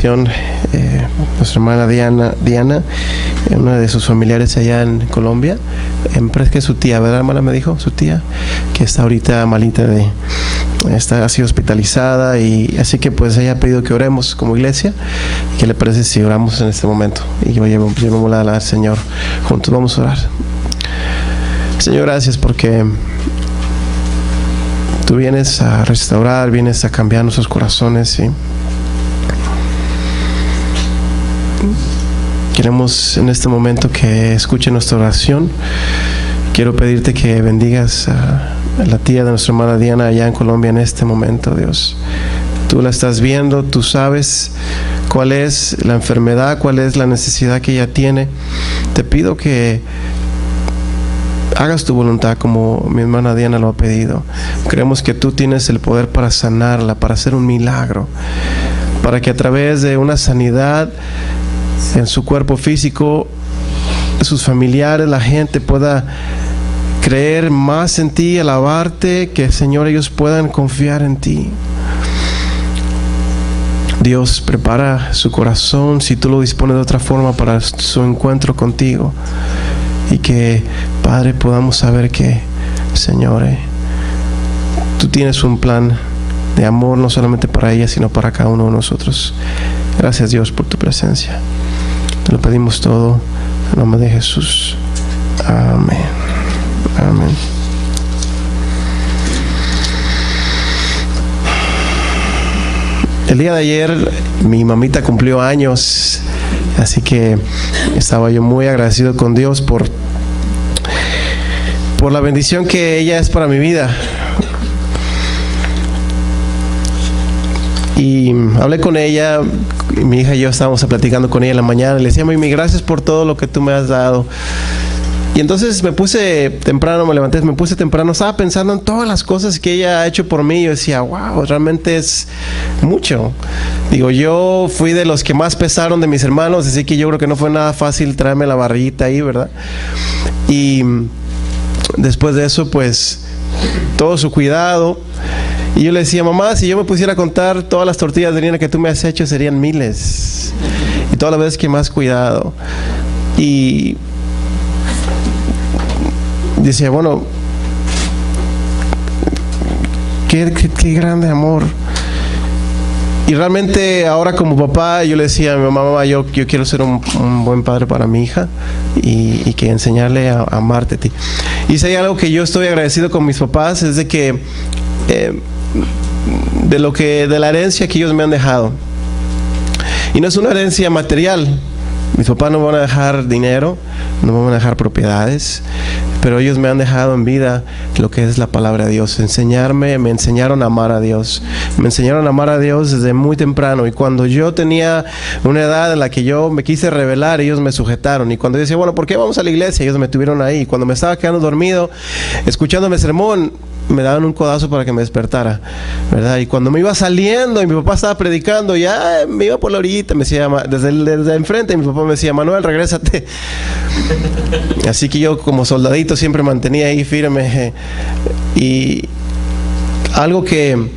Nuestra hermana Diana, una de sus familiares allá en Colombia, parece que es su tía, ¿verdad, hermana? Me dijo su tía que está ahorita malita, ha sido hospitalizada, y así que pues ella ha pedido que oremos como iglesia. ¿Qué le parece si oramos en este momento? Y llevémosla al Señor juntos. Vamos a orar. Señor, gracias porque tú vienes a restaurar, vienes a cambiar nuestros corazones, ¿sí? Queremos en este momento que escuche nuestra oración. Quiero pedirte que bendigas a la tía de nuestra hermana Diana allá en Colombia en este momento, Dios. Tú la estás viendo, tú sabes cuál es la enfermedad, cuál es la necesidad que ella tiene. Te pido que hagas tu voluntad como mi hermana Diana lo ha pedido. Creemos que tú tienes el poder para sanarla, para hacer un milagro, para que a través de una sanidad en su cuerpo físico, sus familiares, la gente pueda creer más en ti, alabarte, que Señor ellos puedan confiar en ti. Dios, prepara su corazón, si tú lo dispones de otra forma, para su encuentro contigo, y que, Padre, podamos saber que, Señor, tú tienes un plan de amor no solamente para ella, sino para cada uno de nosotros. Gracias, Dios, por tu presencia. Te lo pedimos todo en nombre de Jesús. Amén. Amén. El día de ayer mi mamita cumplió años, así que estaba yo muy agradecido con Dios por la bendición que ella es para mi vida. Y hablé con ella, mi hija y yo estábamos platicando con ella en la mañana. Le decía: Mimi, gracias por todo lo que tú me has dado. Y entonces me puse temprano, estaba pensando en todas las cosas que ella ha hecho por mí. Yo decía: wow, realmente es mucho. Digo, yo fui de los que más pesaron de mis hermanos, así que yo creo que no fue nada fácil traerme la barriguita ahí, ¿verdad? Y después de eso, pues, todo su cuidado. Y yo le decía: mamá, si yo me pusiera a contar todas las tortillas de harina que tú me has hecho, serían miles. Y todas las veces que me has cuidado. Y decía: bueno, qué grande amor. Y realmente ahora como papá, yo le decía a mi mamá: yo quiero ser un buen padre para mi hija, y que enseñarle a amarte a ti. Y si hay algo que yo estoy agradecido con mis papás, es de que de la herencia que ellos me han dejado. Y no es una herencia material. Mis papás no me van a dejar dinero, no me van a dejar propiedades, pero ellos me han dejado en vida lo que es la palabra de Dios. Me enseñaron a amar a Dios. Me enseñaron a amar a Dios desde muy temprano. Y cuando yo tenía una edad en la que yo me quise rebelar, ellos me sujetaron. Y cuando yo decía: bueno, ¿por qué vamos a la iglesia? Ellos me tuvieron ahí. Cuando me estaba quedando dormido, escuchándome sermón, me daban un codazo para que me despertara, ¿verdad? Y cuando me iba saliendo y mi papá estaba predicando, ya me iba por la orillita, me decía, desde enfrente, y mi papá me decía: Manuel, regrésate. Así que yo, como soldadito, siempre mantenía ahí firme. Y algo que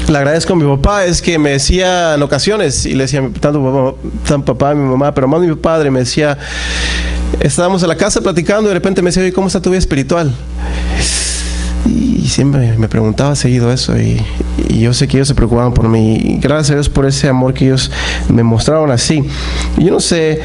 le agradezco a mi papá es que me decía en ocasiones, y le decía tanto papá, mi mamá, pero más mi padre, me decía, estábamos en la casa platicando, y de repente me decía: oye, ¿cómo está tu vida espiritual? Y siempre me preguntaba seguido eso, y yo sé que ellos se preocupaban por mí, y gracias a Dios por ese amor que ellos me mostraron así. Y yo no sé,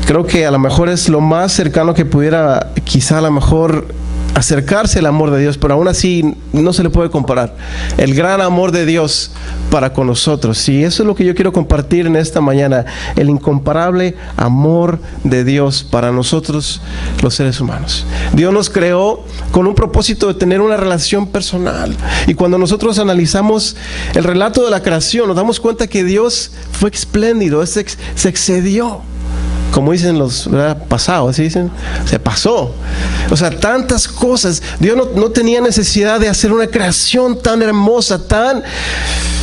creo que a lo mejor es lo más cercano que pudiera, quizá a lo mejor, acercarse al amor de Dios, pero aún así no se le puede comparar el gran amor de Dios para con nosotros. Y eso es lo que yo quiero compartir en esta mañana: el incomparable amor de Dios para nosotros, los seres humanos. Dios nos creó con un propósito de tener una relación personal, y cuando nosotros analizamos el relato de la creación, nos damos cuenta que Dios fue espléndido, se excedió. Como dicen los, ¿verdad?, pasados, así dicen, se pasó. O sea, tantas cosas. Dios no tenía necesidad de hacer una creación tan hermosa, tan...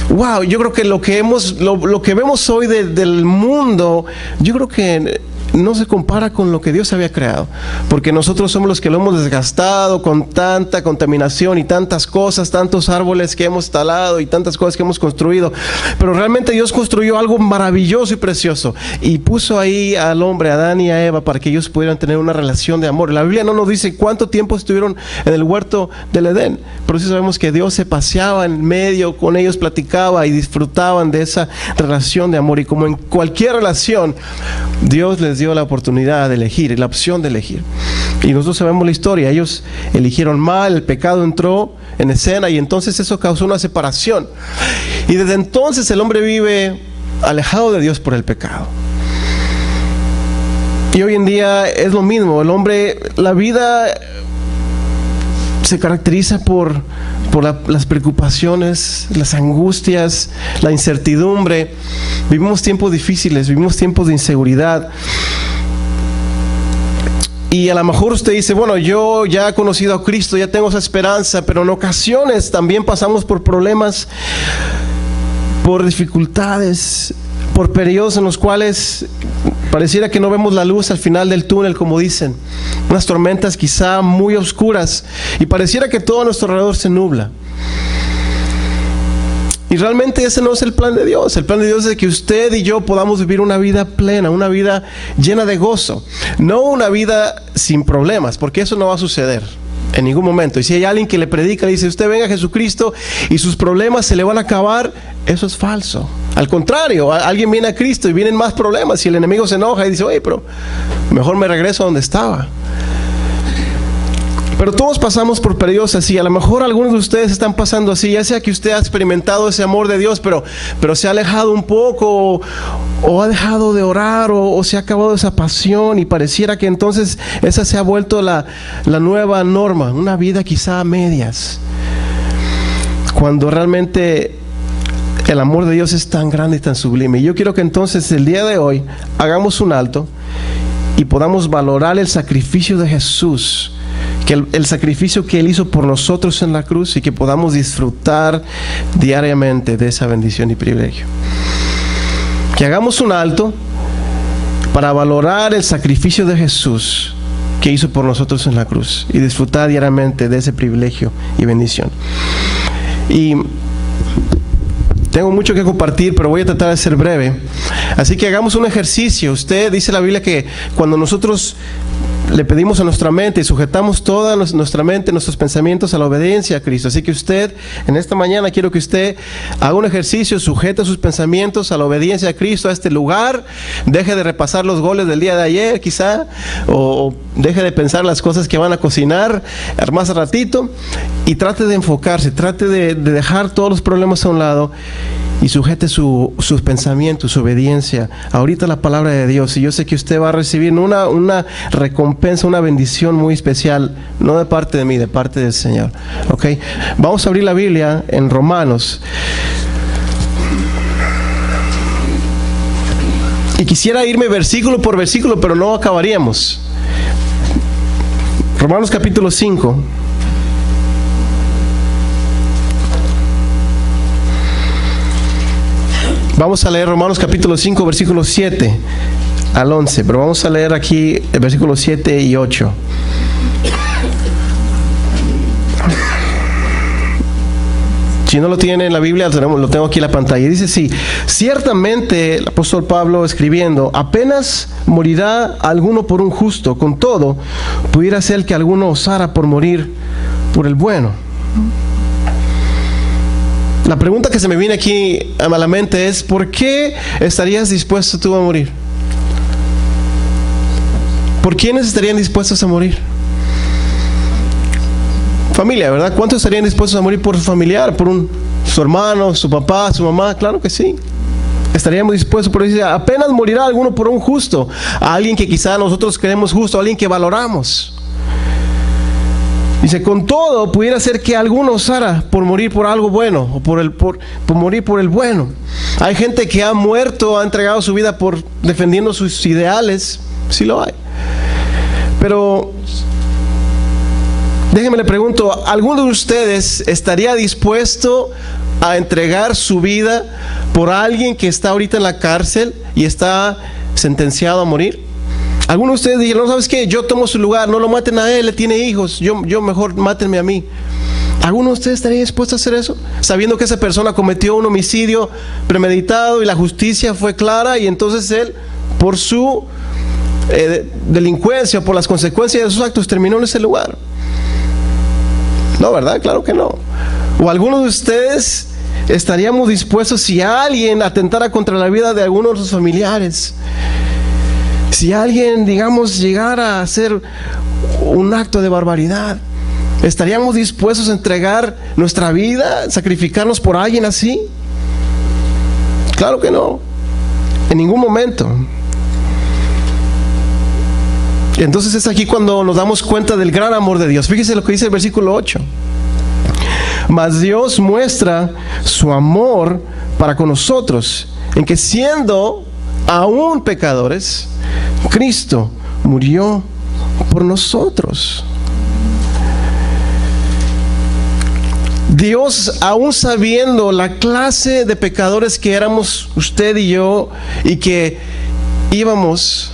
Wow, yo creo que lo que vemos hoy del mundo, yo creo que no se compara con lo que Dios había creado, porque nosotros somos los que lo hemos desgastado con tanta contaminación y tantas cosas, tantos árboles que hemos talado y tantas cosas que hemos construido. Pero realmente Dios construyó algo maravilloso y precioso y puso ahí al hombre, a Adán y a Eva, para que ellos pudieran tener una relación de amor. La Biblia no nos dice cuánto tiempo estuvieron en el huerto del Edén, pero sí sabemos que Dios se paseaba en medio con ellos, platicaba y disfrutaban de esa relación de amor. Y como en cualquier relación, Dios les dio la oportunidad de elegir, la opción de elegir. Y nosotros sabemos la historia, ellos eligieron mal, el pecado entró en escena y entonces eso causó una separación. Y desde entonces el hombre vive alejado de Dios por el pecado. Y hoy en día es lo mismo, el hombre, la vida se caracteriza por las preocupaciones, las angustias, la incertidumbre. Vivimos tiempos difíciles, vivimos tiempos de inseguridad. Y a lo mejor usted dice, bueno, yo ya he conocido a Cristo, ya tengo esa esperanza, pero en ocasiones también pasamos por problemas, por dificultades, por periodos en los cuales pareciera que no vemos la luz al final del túnel, como dicen. Unas tormentas quizá muy oscuras y pareciera que todo a nuestro alrededor se nubla. Y realmente ese no es el plan de Dios. El plan de Dios es que usted y yo podamos vivir una vida plena, una vida llena de gozo. No una vida sin problemas, porque eso no va a suceder en ningún momento. Y si hay alguien que le predica, le dice, usted venga a Jesucristo y sus problemas se le van a acabar, eso es falso. Al contrario, alguien viene a Cristo y vienen más problemas y el enemigo se enoja y dice, oye, pero mejor me regreso a donde estaba. Pero todos pasamos por periodos así. A lo mejor algunos de ustedes están pasando así, ya sea que usted ha experimentado ese amor de Dios, pero se ha alejado un poco, o ha dejado de orar, o se ha acabado esa pasión, y pareciera que entonces esa se ha vuelto la nueva norma, una vida quizá a medias, cuando realmente el amor de Dios es tan grande y tan sublime. Y yo quiero que entonces el día de hoy hagamos un alto y podamos valorar el sacrificio de Jesús, que el sacrificio que Él hizo por nosotros en la cruz, y que podamos disfrutar diariamente de esa bendición y privilegio. Que hagamos un alto para valorar el sacrificio de Jesús que hizo por nosotros en la cruz y disfrutar diariamente de ese privilegio y bendición. Y tengo mucho que compartir, pero voy a tratar de ser breve. Así que hagamos un ejercicio. Usted dice la Biblia que cuando nosotros le pedimos a nuestra mente y sujetamos toda nuestra mente, nuestros pensamientos a la obediencia a Cristo. Así que usted, en esta mañana quiero que usted haga un ejercicio, sujete sus pensamientos a la obediencia a Cristo, a este lugar. Deje de repasar los goles del día de ayer quizá, o deje de pensar las cosas que van a cocinar más ratito, y trate de enfocarse, trate de dejar todos los problemas a un lado y sujete sus pensamientos, su obediencia ahorita a la palabra de Dios. Y yo sé que usted va a recibir una recompensa, una bendición muy especial, no de parte de mí, de parte del Señor. ¿Ok? Vamos a abrir la Biblia en Romanos. Y quisiera irme versículo por versículo, pero no acabaríamos. Romanos capítulo 5. Vamos a leer Romanos capítulo 5, versículos 7 al 11, pero vamos a leer aquí el versículo 7 y 8. Si no lo tiene en la Biblia, lo tengo aquí en la pantalla. Dice así: ciertamente, el apóstol Pablo escribiendo, apenas morirá alguno por un justo, con todo, pudiera ser que alguno osara por morir por el bueno. La pregunta que se me viene aquí a la mente es: ¿por qué estarías dispuesto tú a morir? ¿Por quiénes estarían dispuestos a morir? Familia, ¿verdad? ¿Cuántos estarían dispuestos a morir por su familiar, por su hermano, su papá, su mamá? Claro que sí. Estaríamos dispuestos, pero dice, apenas morirá alguno por un justo, a alguien que quizá nosotros creemos justo, a alguien que valoramos. Dice, con todo, pudiera ser que alguno osara por morir por algo bueno, o por morir por el bueno. Hay gente que ha muerto, ha entregado su vida por defendiendo sus ideales. Sí lo hay. Pero déjenme le pregunto, ¿alguno de ustedes estaría dispuesto a entregar su vida por alguien que está ahorita en la cárcel y está sentenciado a morir? Algunos de ustedes dijeron, no, ¿sabes qué? Yo tomo su lugar, no lo maten a él tiene hijos, yo mejor mátenme a mí. ¿Alguno de ustedes estaría dispuesto a hacer eso? Sabiendo que esa persona cometió un homicidio premeditado y la justicia fue clara, y entonces él, por su delincuencia, por las consecuencias de sus actos, terminó en ese lugar. No, ¿verdad? Claro que no. ¿O algunos de ustedes estaríamos dispuestos, si alguien atentara contra la vida de alguno de sus familiares, si alguien, digamos, llegara a hacer un acto de barbaridad, estaríamos dispuestos a entregar nuestra vida, sacrificarnos por alguien así? Claro que no, en ningún momento. Entonces es aquí cuando nos damos cuenta del gran amor de Dios. Fíjese lo que dice el versículo 8. Mas Dios muestra su amor para con nosotros, en que siendo aún pecadores, Cristo murió por nosotros. Dios, aún sabiendo la clase de pecadores que éramos usted y yo, y que íbamos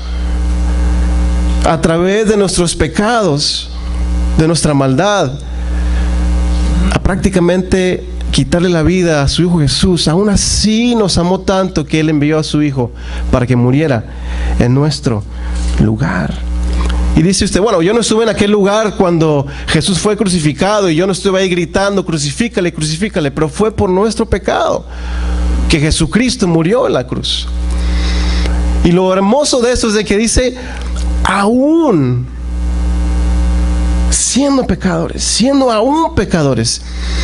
a través de nuestros pecados, de nuestra maldad, a prácticamente quitarle la vida a su Hijo Jesús, aún así nos amó tanto que Él envió a su Hijo para que muriera en nuestro lugar. Y dice usted, bueno, yo no estuve en aquel lugar cuando Jesús fue crucificado, y yo no estuve ahí gritando, crucifícale, crucifícale, pero fue por nuestro pecado que Jesucristo murió en la cruz. Y lo hermoso de esto es de que dice, aún siendo pecadores, siendo aún pecadores.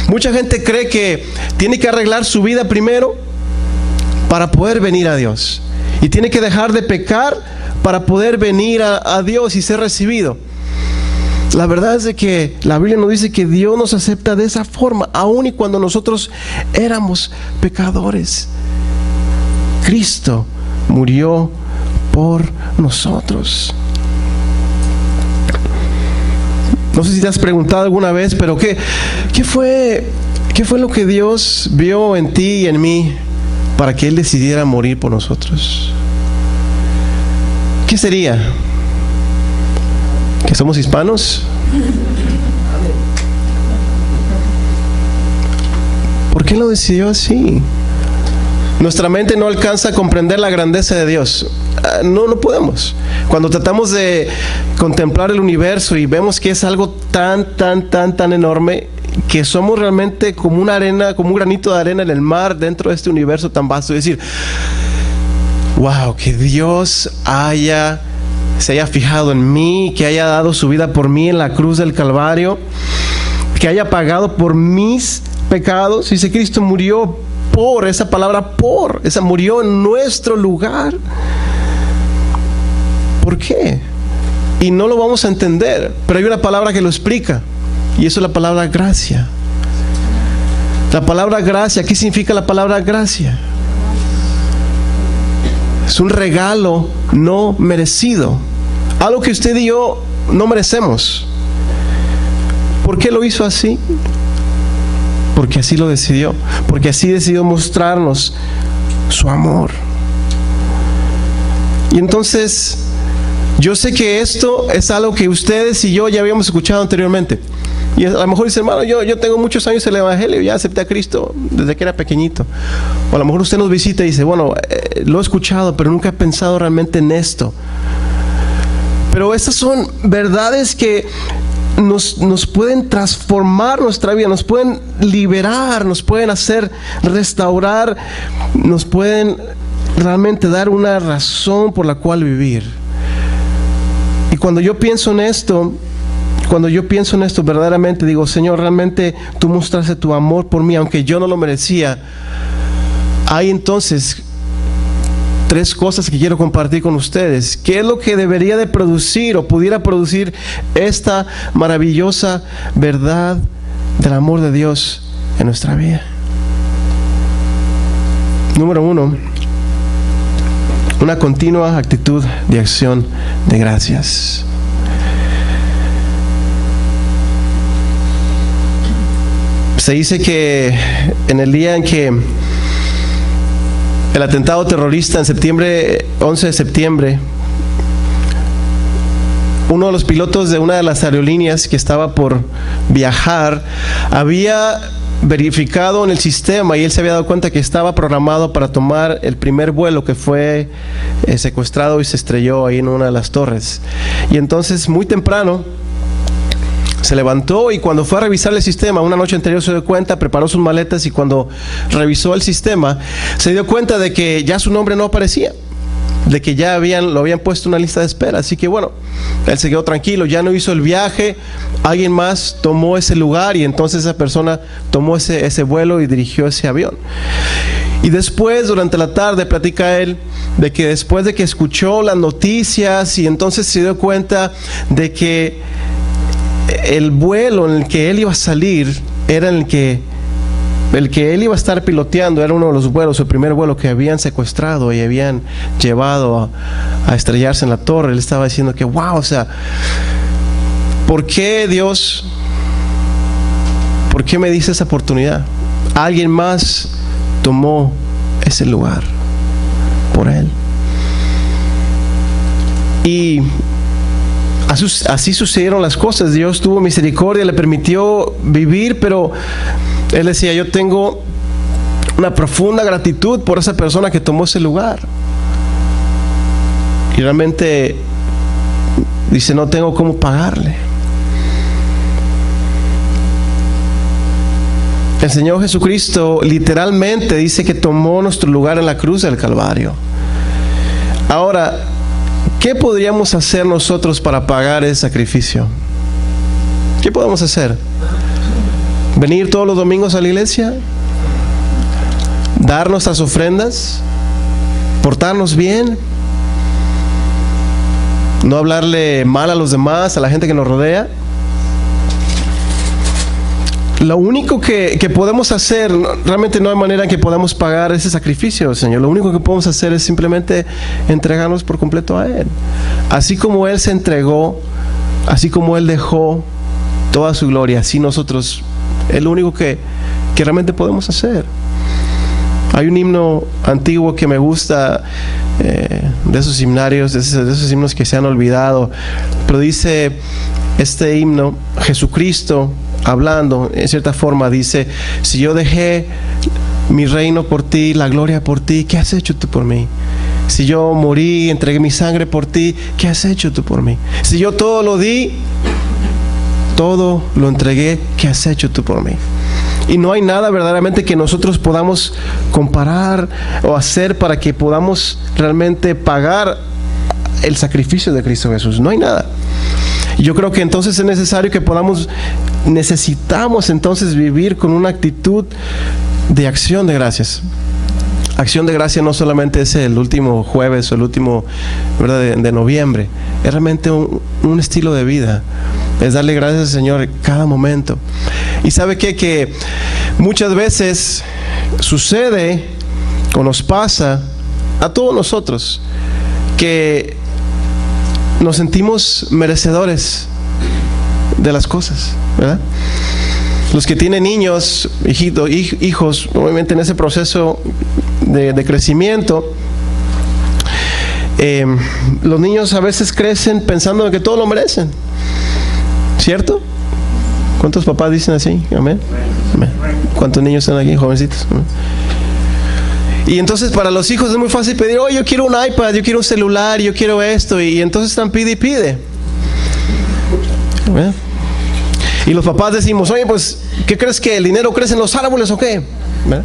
Mucha gente cree que tiene que arreglar su vida primero para poder venir a Dios, y tiene que dejar de pecar para poder venir a Dios y ser recibido. La verdad es de que la Biblia nos dice que Dios nos acepta de esa forma, aun y cuando nosotros éramos pecadores. Cristo murió por nosotros. No sé si te has preguntado alguna vez, pero ¿qué fue lo que Dios vio en ti y en mí para que Él decidiera morir por nosotros? ¿Qué sería? ¿Que somos hispanos? ¿Por qué lo decidió así? Nuestra mente no alcanza a comprender la grandeza de Dios. No podemos. Cuando tratamos de contemplar el universo y vemos que es algo tan enorme, que somos realmente como una arena, como un granito de arena en el mar dentro de este universo tan vasto. Es decir, wow, que Dios se haya fijado en mí, que haya dado su vida por mí en la cruz del Calvario, que haya pagado por mis pecados. Dice, Cristo murió por, esa palabra por, esa murió en nuestro lugar. ¿Por qué? Y no lo vamos a entender, pero hay una palabra que lo explica, y eso es la palabra gracia. La palabra gracia, ¿qué significa la palabra gracia? Es un regalo no merecido, algo que usted y yo no merecemos. ¿Por qué lo hizo así? Porque así lo decidió, porque así decidió mostrarnos su amor. Y entonces, yo sé que esto es algo que ustedes y yo ya habíamos escuchado anteriormente. Y a lo mejor dice, hermano, yo tengo muchos años en el Evangelio, ya acepté a Cristo desde que era pequeñito. O a lo mejor usted nos visita y dice, bueno, lo he escuchado, pero nunca he pensado realmente en esto. Pero estas son verdades que nos pueden transformar nuestra vida, nos pueden liberar, nos pueden hacer restaurar, nos pueden realmente dar una razón por la cual vivir. Y cuando yo pienso en esto, verdaderamente digo, Señor, realmente tú mostraste tu amor por mí, aunque yo no lo merecía. Hay entonces 3 cosas que quiero compartir con ustedes. ¿Qué es lo que debería de producir o pudiera producir esta maravillosa verdad del amor de Dios en nuestra vida? Número 1, una continua actitud de acción de gracias. Se dice que en el día en que el atentado terrorista en septiembre, 11 de septiembre, uno de los pilotos de una de las aerolíneas que estaba por viajar había verificado en el sistema y él se había dado cuenta que estaba programado para tomar el primer vuelo que fue secuestrado y se estrelló ahí en una de las torres. Y entonces muy temprano se levantó y cuando fue a revisar el sistema, una noche anterior se dio cuenta, preparó sus maletas y cuando revisó el sistema se dio cuenta de que ya su nombre no aparecía, de que ya lo habían puesto en una lista de espera. Así que bueno, él se quedó tranquilo, ya no hizo el viaje, alguien más tomó ese lugar y entonces esa persona tomó ese vuelo y dirigió ese avión. Y después, durante la tarde, platica él de que después de que escuchó las noticias y entonces se dio cuenta de que el vuelo en el que él iba a salir era el que él iba a estar piloteando, era uno de los vuelos, el primer vuelo que habían secuestrado y habían llevado a estrellarse en la torre. Él estaba diciendo que wow, o sea, ¿por qué Dios? ¿Por qué me dice esa oportunidad? Alguien más tomó ese lugar por él. Y así sucedieron las cosas. Dios tuvo misericordia, le permitió vivir, pero él decía, yo tengo una profunda gratitud por esa persona que tomó ese lugar. Y realmente dice, no tengo cómo pagarle. El Señor Jesucristo literalmente dice que tomó nuestro lugar en la cruz del Calvario. Ahora, ¿qué podríamos hacer nosotros para pagar ese sacrificio? ¿Qué podemos hacer? ¿Venir todos los domingos a la iglesia? ¿Dar nuestras ofrendas? ¿Portarnos bien? ¿No hablarle mal a los demás, a la gente que nos rodea? Lo único que podemos hacer, realmente no hay manera en que podamos pagar ese sacrificio, Señor. Lo único que podemos hacer es simplemente entregarnos por completo a Él. Así como Él se entregó, así como Él dejó toda su gloria, así nosotros, es lo único que realmente podemos hacer. Hay un himno antiguo que me gusta, de esos himnarios, de esos himnos que se han olvidado, pero dice este himno, Jesucristo hablando, en cierta forma dice, si yo dejé mi reino por ti, la gloria por ti, ¿qué has hecho tú por mí? Si yo morí, entregué mi sangre por ti, ¿qué has hecho tú por mí? Si yo todo lo di, todo lo entregué, ¿qué has hecho tú por mí? Y no hay nada verdaderamente que nosotros podamos comparar o hacer para que podamos realmente pagar el sacrificio de Cristo Jesús. No hay nada. Yo creo que entonces es necesario que necesitamos entonces vivir con una actitud de acción de gracias. Acción de gracia no solamente es el último jueves o el último, ¿verdad?, de noviembre. Es realmente un estilo de vida. Es darle gracias al Señor cada momento. Y ¿sabe qué? Que muchas veces sucede o nos pasa a todos nosotros que nos sentimos merecedores de las cosas, ¿verdad? Los que tienen niños, hijos, obviamente en ese proceso de crecimiento, los niños a veces crecen pensando que todo lo merecen, ¿cierto? ¿Cuántos papás dicen así? Amén. Amén. ¿Cuántos niños están aquí, jovencitos? Amén. Y entonces para los hijos es muy fácil pedir, oh, yo quiero un iPad, yo quiero un celular, yo quiero esto, y entonces están pide y pide. ¿Verdad? Y los papás decimos, oye, pues, ¿qué crees que el dinero crece en los árboles o qué? ¿Verdad?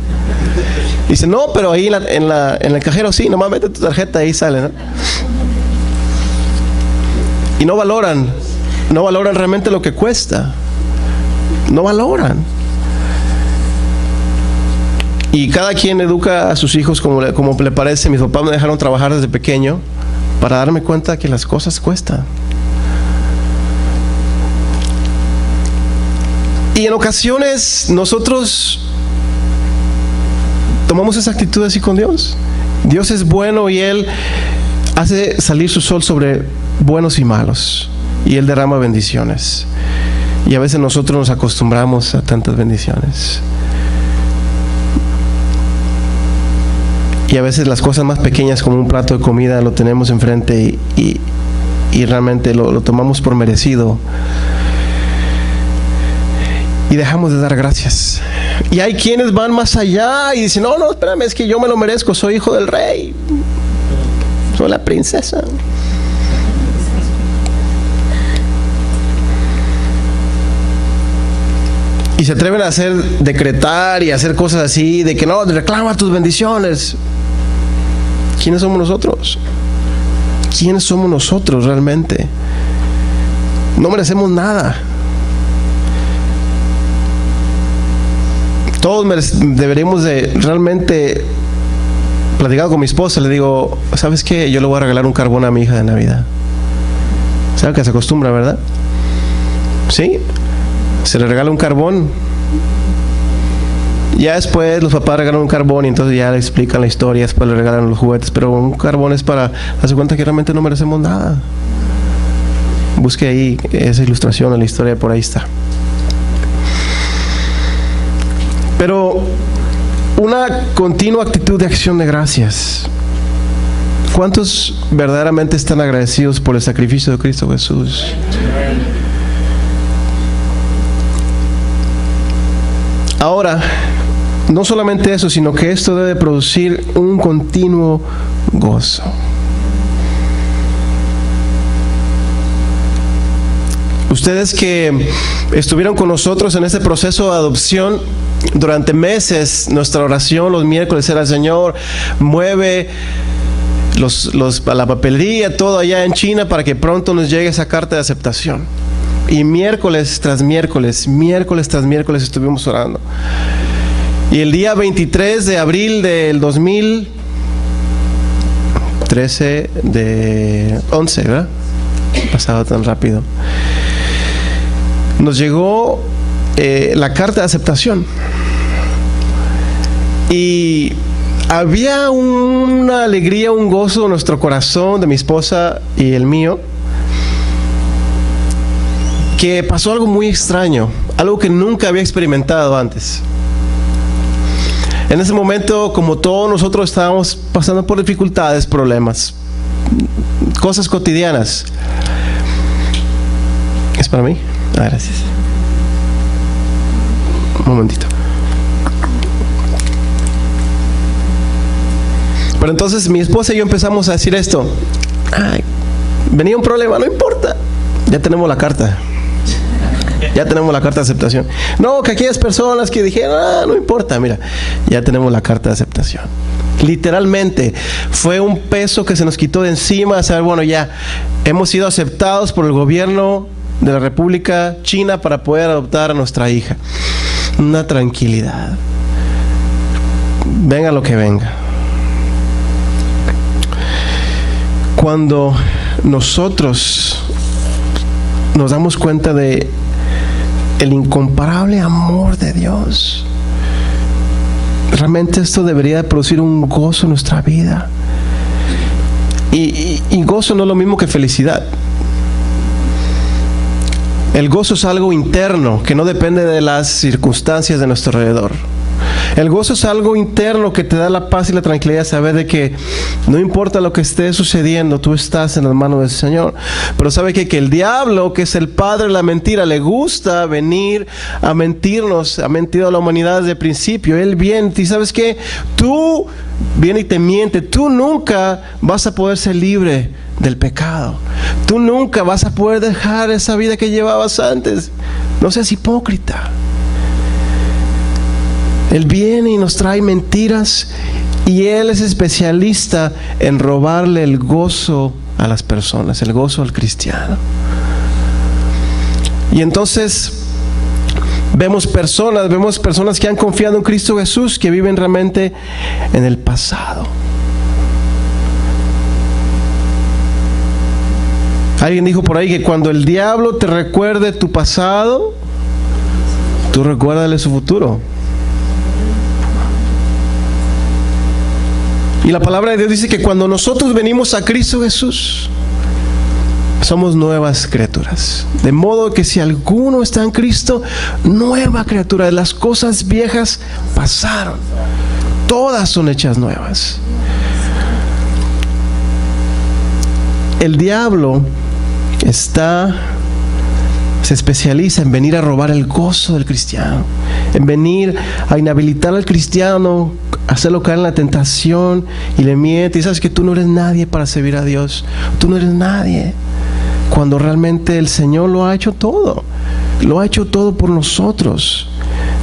Dice, no, pero ahí en el cajero sí, nomás mete tu tarjeta, ahí sale, ¿no? Y no valoran realmente lo que cuesta. No valoran. Y cada quien educa a sus hijos como le parece. Mis papás me dejaron trabajar desde pequeño para darme cuenta que las cosas cuestan. Y en ocasiones nosotros tomamos esa actitud así con Dios. Dios es bueno y Él hace salir su sol sobre buenos y malos. Y Él derrama bendiciones. Y a veces nosotros nos acostumbramos a tantas bendiciones. Y a veces las cosas más pequeñas como un plato de comida lo tenemos enfrente y y realmente lo tomamos por merecido. Y dejamos de dar gracias. Y hay quienes van más allá y dicen, no, espérame, es que yo me lo merezco, soy hijo del rey, soy la princesa. Y se atreven a decretar y hacer cosas así, de que no, reclama tus bendiciones. ¿Quiénes somos nosotros? ¿Quiénes somos nosotros realmente? No merecemos nada. Todos deberíamos de realmente, platicando con mi esposa, le digo, ¿sabes qué? Yo le voy a regalar un carbón a mi hija de Navidad. ¿Sabe que se acostumbra, verdad? ¿Sí? Se le regala un carbón. Ya después los papás regalan un carbón y entonces ya le explican la historia, después le regalan los juguetes, pero un carbón es para darse cuenta que realmente no merecemos nada. Busque ahí esa ilustración en la historia, por ahí está. Pero una continua actitud de acción de gracias. ¿Cuántos verdaderamente están agradecidos por el sacrificio de Cristo Jesús? Ahora, no solamente eso, sino que esto debe producir un continuo gozo. Ustedes que estuvieron con nosotros en este proceso de adopción durante meses, nuestra oración los miércoles era: Señor, mueve la papelería, todo allá en China para que pronto nos llegue esa carta de aceptación. Y miércoles tras miércoles estuvimos orando. Y el día 23 de abril del 2013, de 11, ¿verdad? Pasado tan rápido. Nos llegó la carta de aceptación. Y había una alegría, un gozo en nuestro corazón, de mi esposa y el mío, que pasó algo muy extraño, algo que nunca había experimentado antes. En ese momento, como todos nosotros, estábamos pasando por dificultades, problemas, cosas cotidianas. ¿Es para mí? Gracias. Un momentito. Pero entonces mi esposa y yo empezamos a decir esto: ay, venía un problema, no importa, ya tenemos la carta. Ya tenemos la carta de aceptación. No, que aquellas personas que dijeron, no importa, mira, ya tenemos la carta de aceptación. Literalmente fue un peso que se nos quitó de encima, saber, bueno, ya hemos sido aceptados por el gobierno de la República China para poder adoptar a nuestra hija. Una tranquilidad. Venga lo que venga. Cuando nosotros nos damos cuenta de el incomparable amor de Dios, realmente esto debería producir un gozo en nuestra vida. Y gozo no es lo mismo que felicidad. El gozo es algo interno que no depende de las circunstancias de nuestro alrededor. El gozo es algo interno que te da la paz y la tranquilidad de saber de que no importa lo que esté sucediendo, tú estás en las manos del Señor. Pero sabe que el diablo, que es el padre de la mentira, le gusta venir a mentirnos, ha mentido a la humanidad desde el principio. Él viene y ¿sabes qué? Tú viene y te miente, tú nunca vas a poder ser libre del pecado. Tú nunca vas a poder dejar esa vida que llevabas antes. No seas hipócrita. Él viene y nos trae mentiras y Él es especialista en robarle el gozo a las personas, el gozo al cristiano. Y entonces vemos personas que han confiado en Cristo Jesús, que viven realmente en el pasado. Alguien dijo por ahí que cuando el diablo te recuerde tu pasado, tú recuérdale su futuro. Y la palabra de Dios dice que cuando nosotros venimos a Cristo Jesús, somos nuevas criaturas. De modo que si alguno está en Cristo, nueva criatura. Las cosas viejas pasaron. Todas son hechas nuevas. El diablo se especializa en venir a robar el gozo del cristiano, en venir a inhabilitar al cristiano, hacerlo caer en la tentación, y le miente y sabes que tú no eres nadie para servir a Dios, tú no eres nadie, cuando realmente el Señor lo ha hecho todo por nosotros.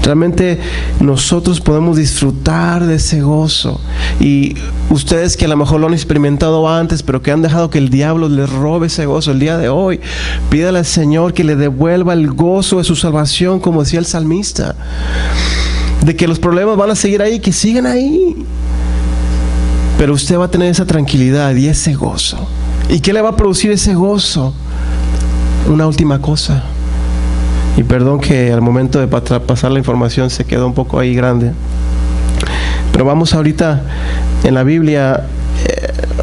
Realmente nosotros podemos disfrutar de ese gozo. Y ustedes que a lo mejor lo han experimentado antes, pero que han dejado que el diablo les robe ese gozo, el día de hoy, pídale al Señor que le devuelva el gozo de su salvación, como decía el salmista. De que los problemas van a seguir ahí, que sigan ahí, pero usted va a tener esa tranquilidad y ese gozo. ¿Y qué le va a producir ese gozo? Una última cosa. Y perdón que al momento de pasar la información se quedó un poco ahí grande. Pero vamos ahorita en la Biblia,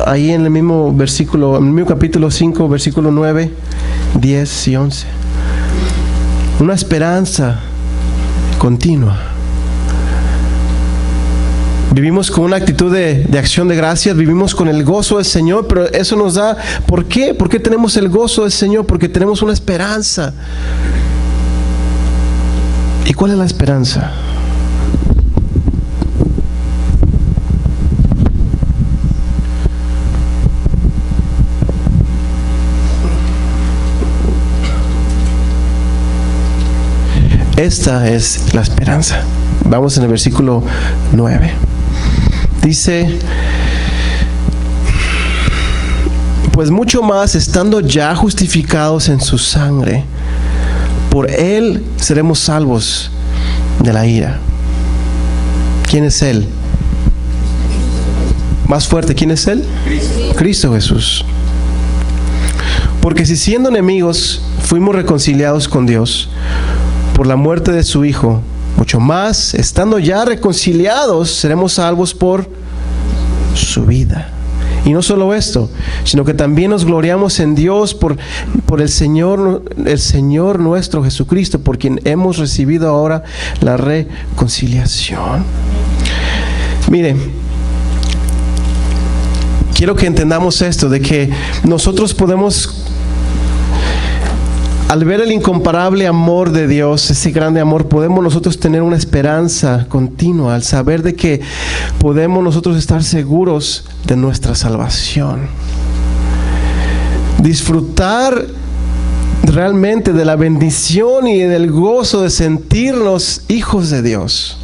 ahí en el mismo versículo, en el mismo capítulo 5, versículo 9, 10 y 11. Una esperanza continua. Vivimos con una actitud de acción de gracias, vivimos con el gozo del Señor, pero eso nos da, ¿por qué? ¿Por qué tenemos el gozo del Señor? Porque tenemos una esperanza. ¿Y cuál es la esperanza? Esta es la esperanza. Vamos en el versículo 9. Dice: pues mucho más, estando ya justificados en su sangre, por Él seremos salvos de la ira. ¿Quién es Él? Más fuerte, ¿quién es Él? Cristo Jesús. Porque si siendo enemigos fuimos reconciliados con Dios por la muerte de su Hijo, mucho más, estando ya reconciliados, seremos salvos por su vida. Y no solo esto, sino que también nos gloriamos en Dios por el Señor nuestro Jesucristo, por quien hemos recibido ahora la reconciliación. Mire, quiero que entendamos esto, de que nosotros podemos, al ver el incomparable amor de Dios, ese grande amor, podemos nosotros tener una esperanza continua, al saber de que podemos nosotros estar seguros de nuestra salvación. Disfrutar realmente de la bendición y del gozo de sentirnos hijos de Dios.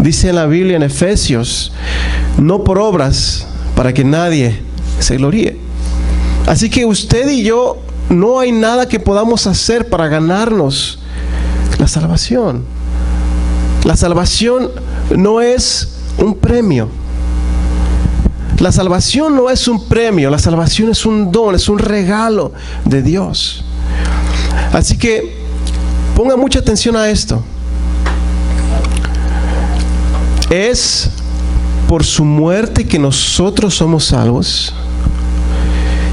Dice en la Biblia, en Efesios, no por obras, para que nadie se gloríe. Así que usted y yo, no hay nada que podamos hacer para ganarnos la salvación. La salvación no es un premio. La salvación no es un premio. La salvación es un don, es un regalo de Dios. Así que ponga mucha atención a esto. Es por su muerte que nosotros somos salvos.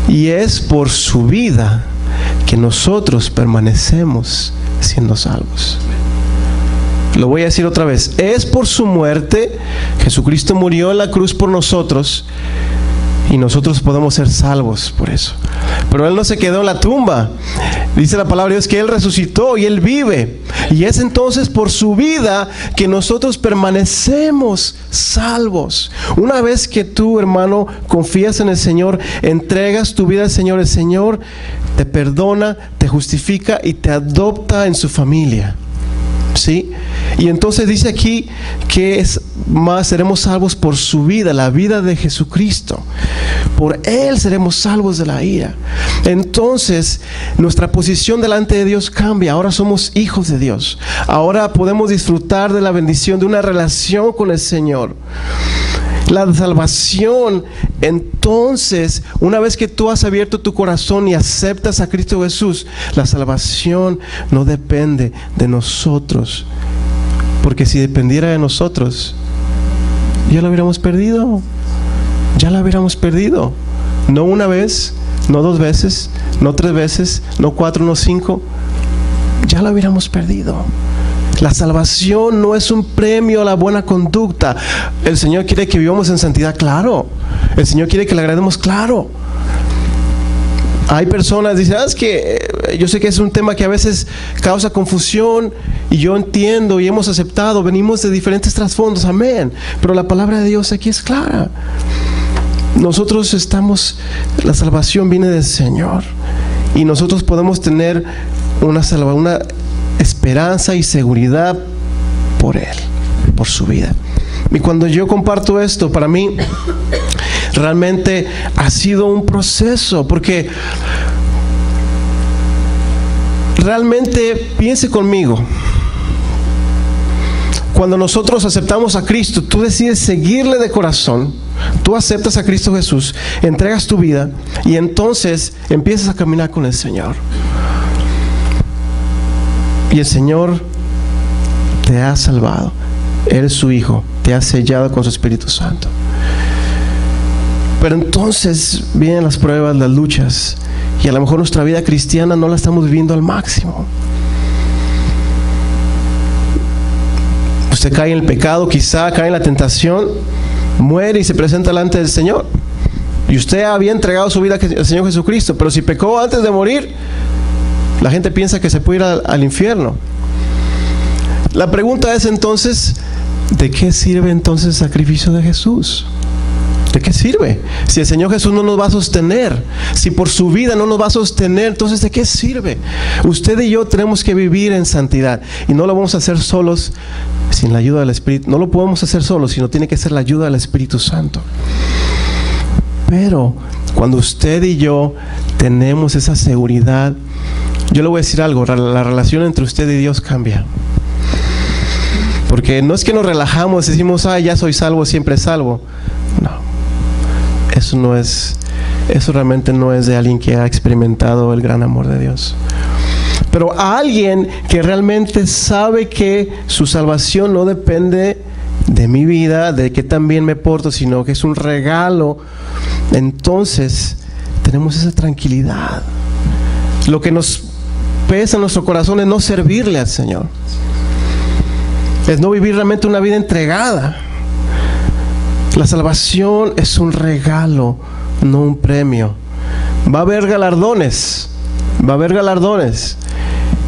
Y es por su vida que nosotros permanecemos siendo salvos. Lo voy a decir otra vez. Es por su muerte, Jesucristo murió en la cruz por nosotros, y nosotros podemos ser salvos por eso. Pero Él no se quedó en la tumba. Dice la palabra de Dios que Él resucitó y Él vive. Y es entonces por su vida que nosotros permanecemos salvos. Una vez que tú, hermano, confías en el Señor, entregas tu vida al Señor, el Señor te perdona, te justifica y te adopta en su familia. ¿Sí? Y entonces dice aquí que es más, seremos salvos por su vida, la vida de Jesucristo. Por Él seremos salvos de la ira. Entonces nuestra posición delante de Dios cambia. Ahora somos hijos de Dios. Ahora podemos disfrutar de la bendición de una relación con el Señor. La salvación, entonces, una vez que tú has abierto tu corazón y aceptas a Cristo Jesús, la salvación no depende de nosotros. Porque si dependiera de nosotros, ya lo hubiéramos perdido. Ya la hubiéramos perdido. No una vez, no dos veces, no tres veces, no cuatro, no cinco. Ya la hubiéramos perdido. La salvación no es un premio a la buena conducta. El Señor quiere que vivamos en santidad, claro. El Señor quiere que le agrademos, claro. Hay personas que dicen, es que yo sé que es un tema que a veces causa confusión, y yo entiendo y hemos aceptado, venimos de diferentes trasfondos, amén, pero la palabra de Dios aquí es clara. Nosotros la salvación viene del Señor, y nosotros podemos tener una esperanza y seguridad por Él, por su vida. Y cuando yo comparto esto, para mí realmente ha sido un proceso, porque realmente piense conmigo, cuando nosotros aceptamos a Cristo, tú decides seguirle de corazón, tú aceptas a Cristo Jesús, entregas tu vida y entonces empiezas a caminar con el Señor. Y el Señor te ha salvado, eres su hijo, te ha sellado con su Espíritu Santo. Pero entonces vienen las pruebas, las luchas, y a lo mejor nuestra vida cristiana no la estamos viviendo al máximo. Usted cae en el pecado, quizá cae en la tentación, muere y se presenta delante del Señor. Y usted había entregado su vida al Señor Jesucristo, pero si pecó antes de morir, la gente piensa que se puede ir al infierno. La pregunta es entonces, ¿de qué sirve entonces el sacrificio de Jesús? ¿De qué sirve? Si el Señor Jesús no nos va a sostener, si por su vida no nos va a sostener, entonces ¿de qué sirve? Usted y yo tenemos que vivir en santidad, y no lo vamos a hacer solos sin la ayuda del Espíritu. No lo podemos hacer solos, sino tiene que ser la ayuda del Espíritu Santo. Pero cuando usted y yo tenemos esa seguridad, yo le voy a decir algo, la relación entre usted y Dios cambia. Porque no es que nos relajamos y decimos, ya soy salvo, siempre salvo. No. Eso realmente no es de alguien que ha experimentado el gran amor de Dios. Pero a alguien que realmente sabe que su salvación no depende de mi vida, de que tan bien me porto, sino que es un regalo, entonces tenemos esa tranquilidad. Lo que nos pesa en nuestro corazón es no servirle al Señor, es no vivir realmente una vida entregada. La salvación es un regalo, no un premio. Va a haber galardones,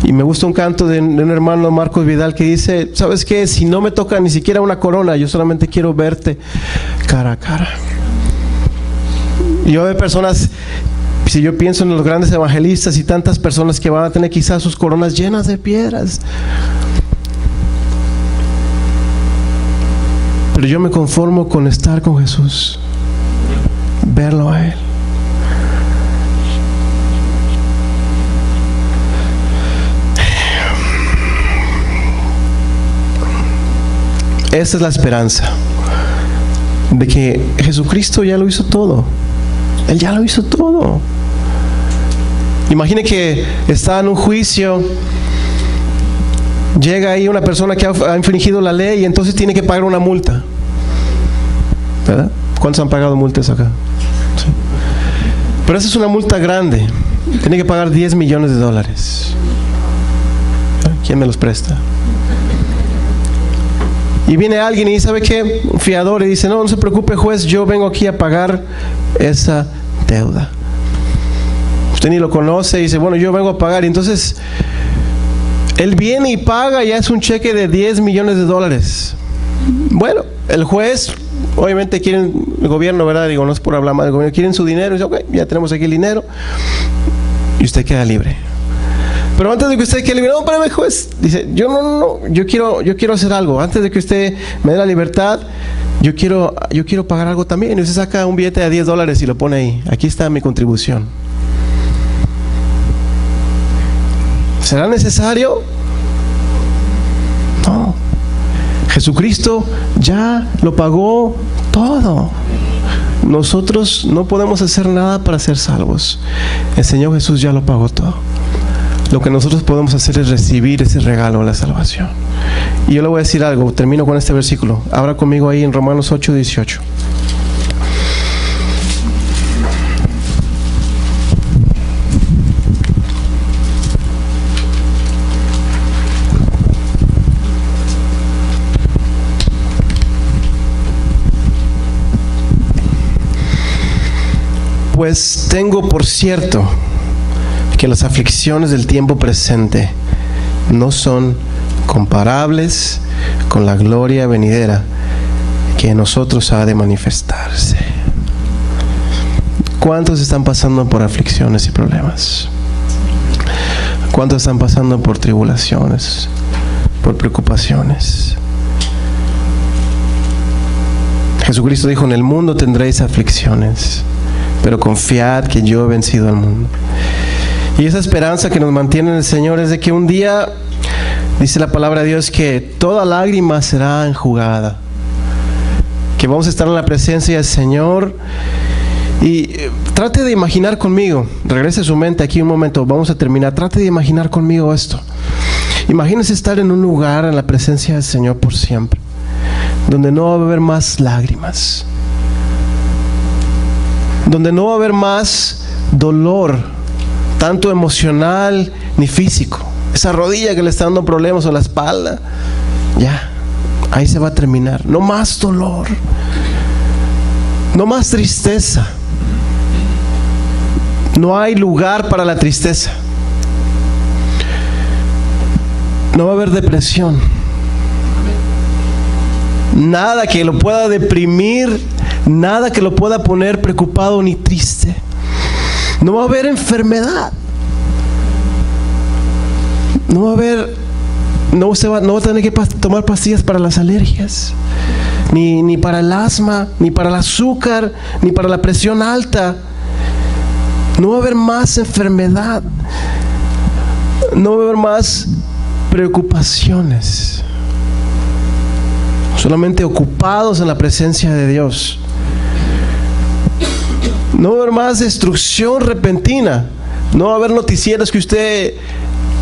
Y me gusta un canto de un hermano, Marcos Vidal, que dice, ¿sabes qué? Si no me toca ni siquiera una corona, yo solamente quiero verte cara a cara. Y yo veo personas, si yo pienso en los grandes evangelistas y tantas personas que van a tener quizás sus coronas llenas de piedras, pero yo me conformo con estar con Jesús, verlo a Él. Esa es la esperanza, de que Jesucristo ya lo hizo todo. Él ya lo hizo todo. Imagine que está en un juicio, llega ahí una persona que ha infringido la ley y entonces tiene que pagar una multa, ¿verdad? ¿Cuántos han pagado multas acá? Sí. Pero esa es una multa grande. Tiene que pagar $10 millones. ¿Quién me los presta? Y viene alguien y ¿sabe qué? Un fiador, y dice, no se preocupe, juez, yo vengo aquí a pagar esa deuda. Usted ni lo conoce y dice, bueno, yo vengo a pagar. Y entonces él viene y paga, y es un cheque de $10 millones. Bueno, el juez, obviamente quieren, el gobierno, ¿verdad? Digo, no es por hablar mal del gobierno, quieren su dinero. Y dice, ok, ya tenemos aquí el dinero. Y usted queda libre. Pero antes de que usted quede libre, no, espérame, juez. Dice, yo quiero hacer algo. Antes de que usted me dé la libertad, yo quiero pagar algo también. Y usted saca un billete de $10 y lo pone ahí. Aquí está mi contribución. ¿Será necesario? No. Jesucristo ya lo pagó todo. Nosotros no podemos hacer nada para ser salvos. El Señor Jesús ya lo pagó todo. Lo que nosotros podemos hacer es recibir ese regalo de la salvación. Y yo le voy a decir algo, termino con este versículo. Abra conmigo ahí en Romanos 8:18. Pues tengo por cierto que las aflicciones del tiempo presente no son comparables con la gloria venidera que en nosotros ha de manifestarse. ¿Cuántos están pasando por aflicciones y problemas? ¿Cuántos están pasando por tribulaciones, por preocupaciones? Jesucristo dijo: en el mundo tendréis aflicciones, pero confiad que yo he vencido al mundo. Y esa esperanza que nos mantiene en el Señor es de que un día, dice la palabra de Dios, que toda lágrima será enjugada, que vamos a estar en la presencia del Señor. Y trate de imaginar conmigo, regrese su mente aquí un momento, vamos a terminar. Trate de imaginar conmigo esto. Imagínese estar en un lugar en la presencia del Señor por siempre, donde no va a haber más lágrimas, donde no va a haber más dolor, tanto emocional ni físico. Esa rodilla que le está dando problemas, o la espalda, ya, ahí se va a terminar. No más dolor, no más tristeza. No hay lugar para la tristeza. No va a haber depresión. Nada que lo pueda deprimir, nada que lo pueda poner preocupado ni triste. No va a haber enfermedad. No va a haber, no va a tener que tomar pastillas para las alergias, ni para el asma, ni para el azúcar, ni para la presión alta. No va a haber más enfermedad. No va a haber más preocupaciones. Solamente ocupados en la presencia de Dios. No va a haber más destrucción repentina. No va a haber noticieros que usted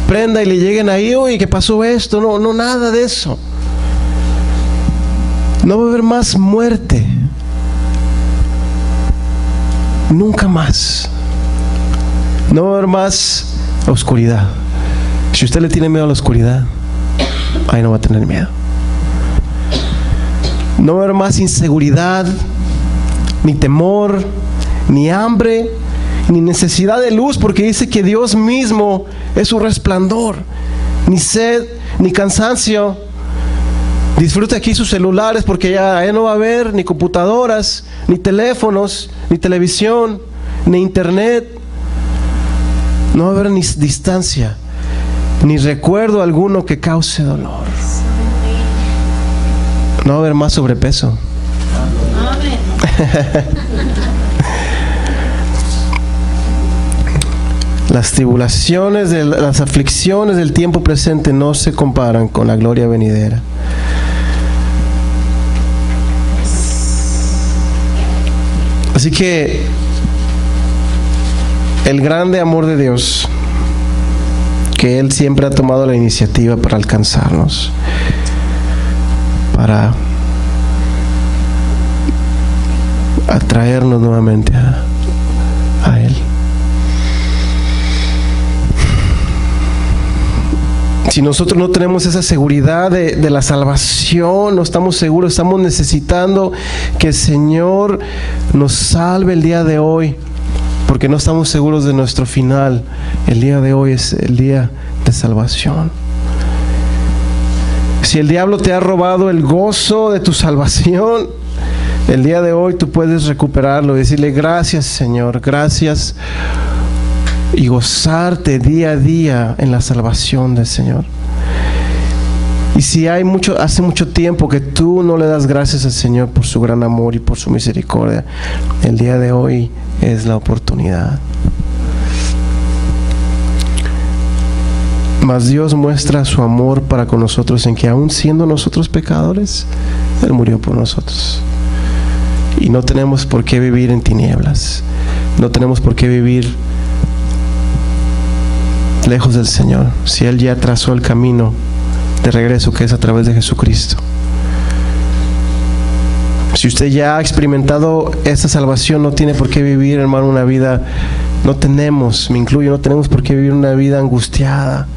prenda y le lleguen ahí: oye, ¿qué pasó esto? No, nada de eso. No va a haber más muerte. Nunca más. No va a haber más oscuridad. Si usted le tiene miedo a la oscuridad, ahí no va a tener miedo. No va a haber más inseguridad, ni temor, ni hambre, ni necesidad de luz, porque dice que Dios mismo es su resplandor. Ni sed, ni cansancio. Disfrute aquí sus celulares, porque ya no va a haber ni computadoras, ni teléfonos, ni televisión, ni internet. No va a haber ni distancia, ni recuerdo alguno que cause dolor. No va a haber más sobrepeso. Las tribulaciones, las aflicciones del tiempo presente no se comparan con la gloria venidera. Así que el grande amor de Dios, que Él siempre ha tomado la iniciativa para alcanzarnos, para atraernos nuevamente a Él. Si nosotros no tenemos esa seguridad de la salvación, no estamos seguros, estamos necesitando que el Señor nos salve el día de hoy, porque no estamos seguros de nuestro final. El día de hoy es el día de salvación. Si el diablo te ha robado el gozo de tu salvación, el día de hoy tú puedes recuperarlo y decirle: gracias, Señor, gracias, y gozarte día a día en la salvación del Señor. Y si hace mucho tiempo que tú no le das gracias al Señor por su gran amor y por su misericordia, el día de hoy es la oportunidad. Mas Dios muestra su amor para con nosotros en que, aun siendo nosotros pecadores, Él murió por nosotros. Y no tenemos por qué vivir en tinieblas. No tenemos por qué vivir lejos del Señor, si Él ya trazó el camino de regreso, que es a través de Jesucristo. Si usted ya ha experimentado esta salvación, no tiene por qué vivir, hermano, una vida, me incluyo, no tenemos por qué vivir una vida angustiada,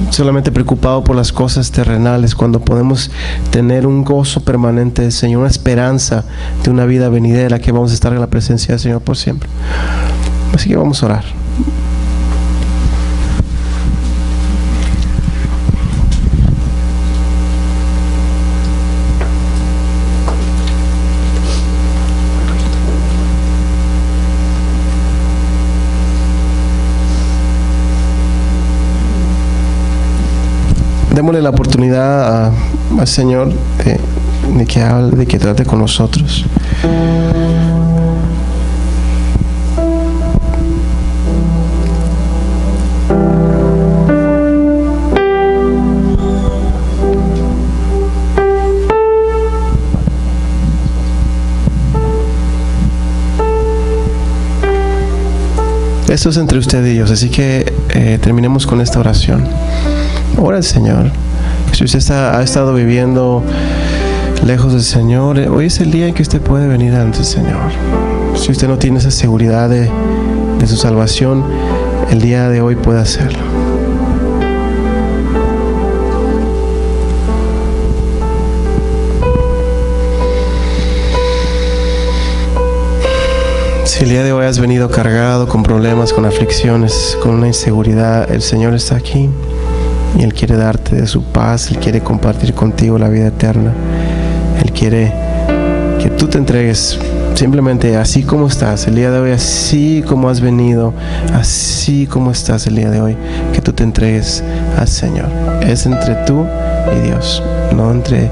solamente preocupado por las cosas terrenales, cuando podemos tener un gozo permanente del Señor, una esperanza de una vida venidera, que vamos a estar en la presencia del Señor por siempre. Así que vamos a orar. démosle la oportunidad al Señor de que hable, de que trate con nosotros. Esto es entre usted y Dios, así que terminemos con esta oración. Ora al Señor. Si usted ha estado viviendo lejos del Señor, hoy es el día en que usted puede venir ante el Señor. Si usted no tiene esa seguridad de su salvación, el día de hoy puede hacerlo. Si el día de hoy has venido cargado con problemas, con aflicciones, con una inseguridad, el Señor está aquí y Él quiere darte de su paz. Él quiere compartir contigo la vida eterna. Él quiere que tú te entregues simplemente así como estás el día de hoy, así como has venido, así como estás el día de hoy, que tú te entregues al Señor. Es entre tú y Dios, no entre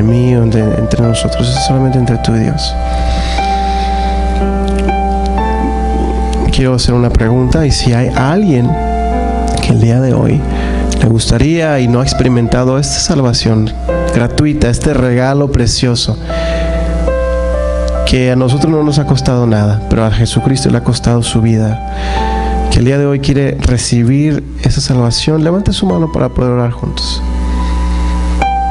mí o entre nosotros, es solamente entre tú y Dios. Quiero hacer una pregunta, y si hay alguien que el día de hoy le gustaría y no ha experimentado esta salvación gratuita, este regalo precioso que a nosotros no nos ha costado nada, pero a Jesucristo le ha costado su vida, que el día de hoy quiere recibir esa salvación, levante su mano para poder orar juntos.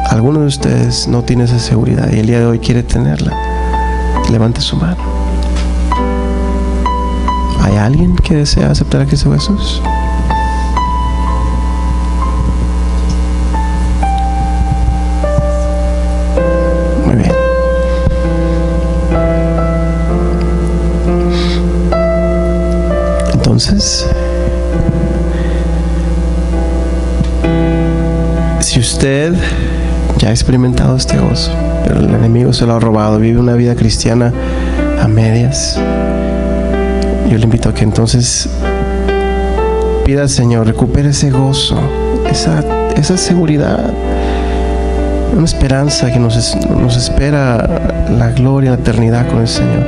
Alguno de ustedes no tiene esa seguridad y el día de hoy quiere tenerla. Levante su mano. ¿Hay alguien que desea aceptar a Cristo Jesús? Muy bien. Entonces, si usted ya ha experimentado este gozo, pero el enemigo se lo ha robado, vive una vida cristiana a medias, yo le invito a que entonces pida al Señor, recupere ese gozo, esa seguridad, una esperanza que nos espera la gloria, la eternidad con el Señor.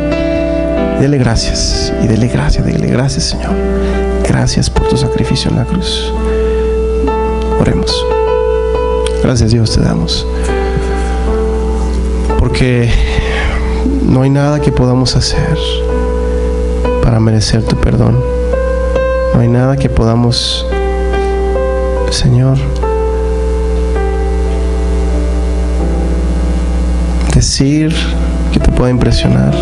Dele gracias, y dele gracias, Señor. Gracias por tu sacrificio en la cruz. Oremos. Gracias, Dios, te damos, porque no hay nada que podamos hacer para merecer tu perdón. No hay nada que podamos, Señor, decir que te pueda impresionar.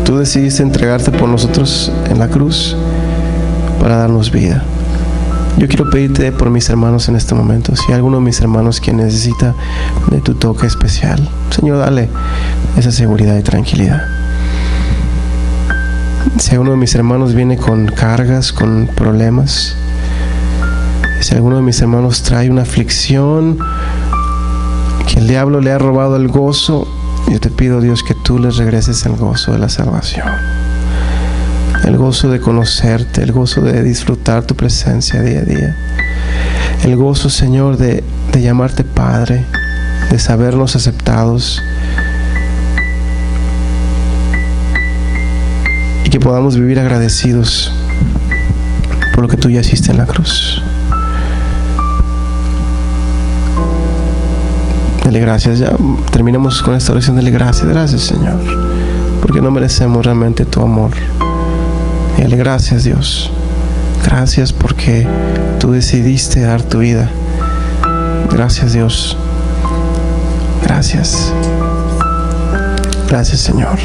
Tú decidiste entregarte por nosotros en la cruz para darnos vida. Yo quiero pedirte por mis hermanos en este momento. Si hay alguno de mis hermanos que necesita de tu toque especial, Señor, dale esa seguridad y tranquilidad. Si alguno de mis hermanos viene con cargas, con problemas, si alguno de mis hermanos trae una aflicción, que el diablo le ha robado el gozo, yo te pido, Dios, que tú les regreses el gozo de la salvación, el gozo de conocerte, el gozo de disfrutar tu presencia día a día, el gozo, Señor, de llamarte Padre, de sabernos aceptados, y que podamos vivir agradecidos por lo que tú ya hiciste en la cruz. Dale gracias. Ya terminamos con esta oración. Dale gracias, Señor, porque no merecemos realmente tu amor. Y dale gracias, Dios. Gracias porque tú decidiste dar tu vida. Gracias, Dios. Gracias. Gracias, Señor.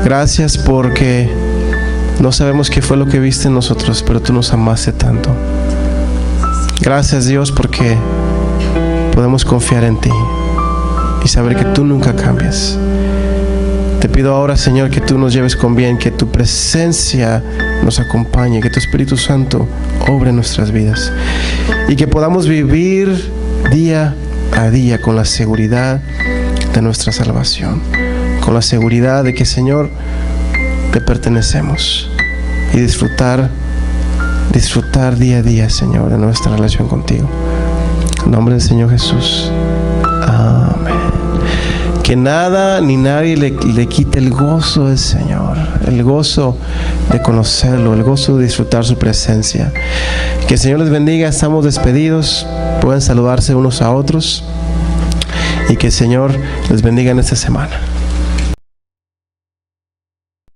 Gracias porque no sabemos qué fue lo que viste en nosotros, pero tú nos amaste tanto. Gracias, Dios, porque podemos confiar en ti y saber que tú nunca cambias. Te pido ahora, Señor, que tú nos lleves con bien, que tu presencia nos acompañe, que tu Espíritu Santo obre en nuestras vidas y que podamos vivir día a día con la seguridad de nuestra salvación, con la seguridad de que, Señor, te pertenecemos, y disfrutar disfrutar día a día, Señor, de nuestra relación contigo. En nombre del Señor Jesús. Amén. Que nada ni nadie le quite el gozo del Señor, el gozo de conocerlo, el gozo de disfrutar su presencia. Que el Señor les bendiga. Estamos despedidos. Pueden saludarse unos a otros. Y que el Señor les bendiga en esta semana.